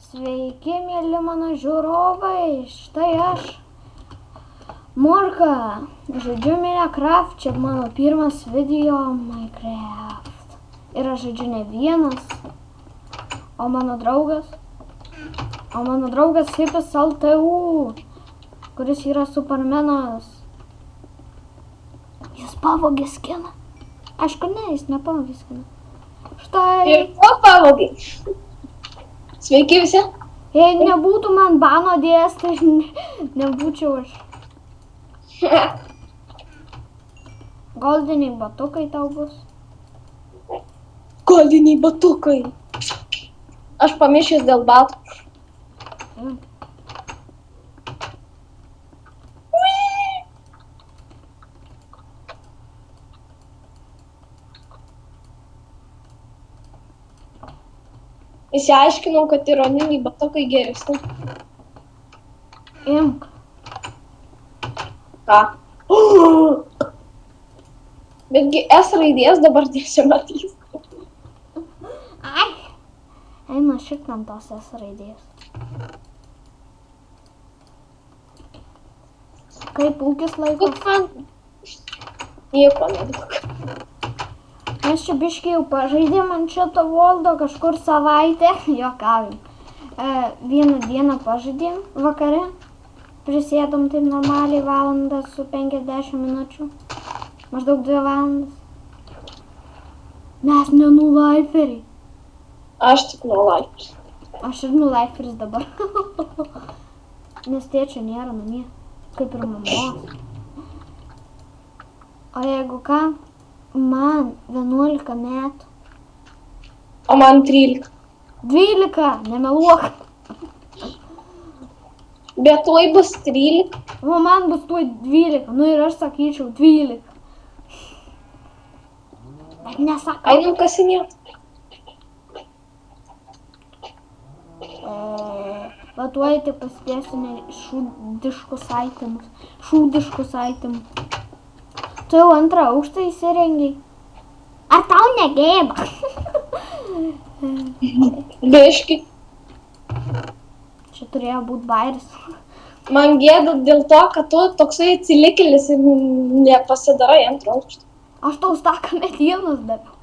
Sveiki, mėly mano žiūrovai, štai aš, Morka, žaidžiu Minecraft, čia mano pirmas video Minecraft. Ir aš žaidžiu ne vienas, o mano draugas Hipis LTU, kuris yra Supermanas. Jis pavogė skiną. Aišku, ne, jis nepavogė skiną. Štai. Ir ko pavogė? Sveiki visi. Jei nebūtų man bano dėjęs, tai nebūčiau aš. Goldiniai batukai tau bus. Goldiniai batukai. Aš pamišęs dėl batų. Įsiaiškinau, kad ironiniai batukai geresni. Imk. Ką? Betgi S raidės dabar nesimatys. Ai. Eina šiknam tos S raidės. Kaip ūkis laikos? Man nieko nedaug. Mes čia biškai jau pažaidėm ant šito voldo kažkur savaitę. Juokaujam. Vieną dieną pažaidėm vakare. Prisėdom taip normaliai valandą su 50 minučių. Maždaug 2 valandas. Mes ne nulaiferiai. Aš tik nulaiferiai. Aš ir nulaiferis dabar. Nes tėčio nėra namie. Kaip ir mamos. O jeigu ką, man 11 metų. O man 13. 12, nemeluok. Bet tuoj bus 13. O man bus tuoj 12. Nu ir aš sakyčiau 12. Bet nesakau. Einam kasinėt. Va tuoj tik pasidėsime šūdiškus aitimus. Tu jau antrą aukštą įsirengiai. Ar tau negėda? Biški. Čia turėjo būti bairis. Man gėda dėl to, kad tu toksai atsilikėlis ir nepasidarai antrą aukštą. Aš tau staką medienos daviau.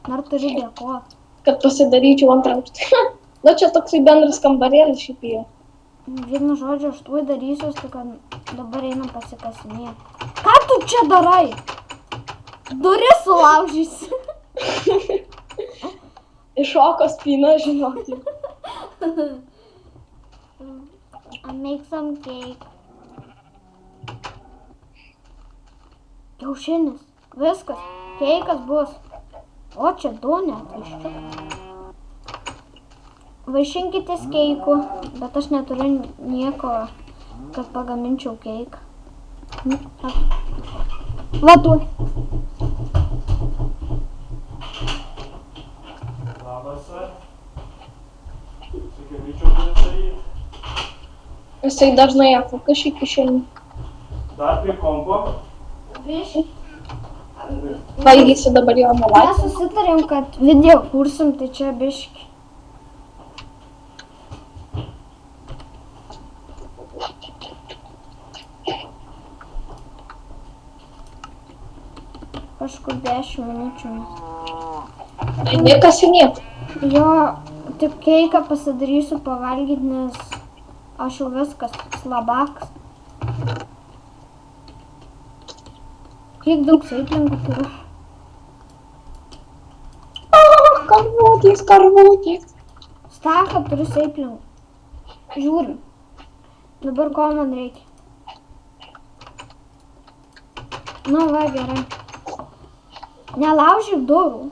Dar turi dėkoti. Kad pasidaryčiau antrą aukštą. Nu, čia toksai bendras kambarėlis šiaip jau. Vienu žodžiu, aš tuoj darysiu, tik dabar einam pasikasinėti. Ką tu čia darai? Duris sulaužysi. Iššoko spyna, žinoti. I'll make some cake. Kiaušinis. Viskas. Keikas bus. O čia 2 net viščių. Vaišinkitės keiku, bet aš neturiu nieko, kad pagaminčiau keiką. Va tu. Labas. Sakyčiau, kad daryti. Jisai dažnai apvaka šį kišenį. Dar prie kompo. Biški. Valgysi dabar jo Mes nelaikį. susitarėm, kad video kursim, tai čia biški. Kažkur 10 minučių. Nekasinėt. Jo, tik keiką pasidarysiu pavalgyti, nes aš jau viskas slabakas. Kiek daug saitlingų turiu. Karvutės. Staką turiu saitlingų. Žiūrim. Dabar ko man reikia? Nu va, gerai. Nelaužyk durų.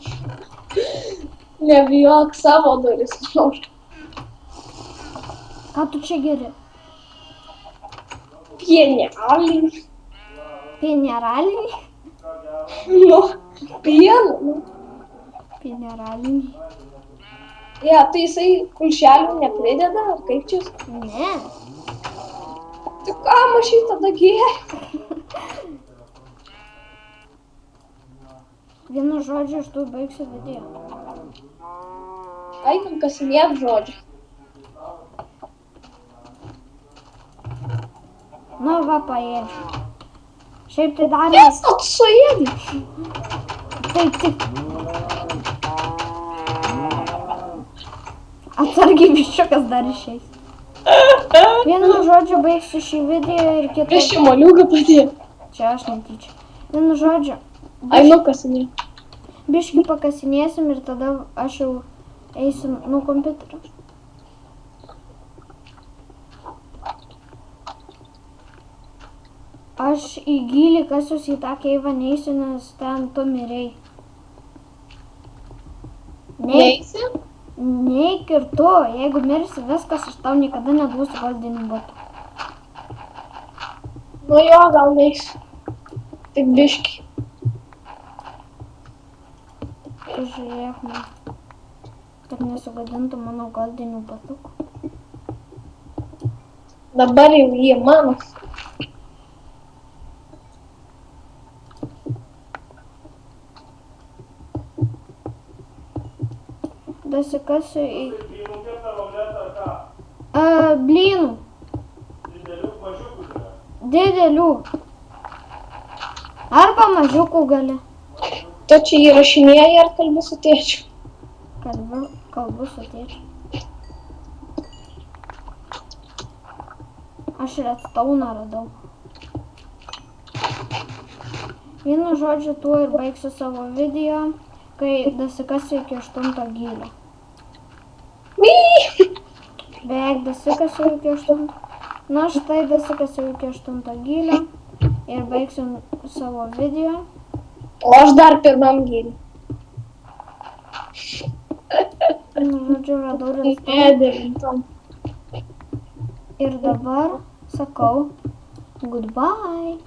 Nebijok savo duris. Ką tu čia geri? Pienelį. Pieneralinį? Nu, pieną. Pieneralinį. Ja, tai jisai kulšelių neprideda, ar kaip čia? Ne. Tai kam aš jį tada gėrė? Vienu žodžiu, aš tu baigsiu video. Einam kasinėt žodžiu. Nu, va, paėdžiu. Šiaip tai dar... Jas, tu suėdai. Tai tik... Atsargiai biščiukas dar išeis. Vienu žodžiu baigsiu šį video ir kitą... Prieš šį moliūgą padėjo. Čia aš netyčia. Vienu žodžiu, Ai, nu kasinė. biškį pakasinėsim ir tada aš jau eisiu nuo kompiuterio. Aš į gylį kasius į tą keivą neisiu, nes ten tu mirei. Neisi? Neik ir tu, jeigu mirsi viskas, aš tau niekada neduosiu goldinių botų. Nu jo, gal neisiu. Tik biški. Žiūrėk man, kad nesugadintų mano goldinių batukų. Dabar jau jie mano. Dasikasiu į... Blynų kitą ruletą ar ką? Blynų. Didelių mažiukų yra. Didelių. Arba mažiukų gali. Tu čia įrašinėjai ar kalbi su tėčiu? Kalbu su tėčiu. Aš redstone radau. Vienu žodžiu, tuo ir baigsiu savo video, kai dasikasiu iki 8 gylio. Beveik dasikasiu iki 8. Na štai dasikasiu iki 8 gylio ir baigsiu savo video. O aš dar pirmam gylį. Nu, žodžiu, radau redstone. Ne, devintam. Ir dabar sakau goodbye.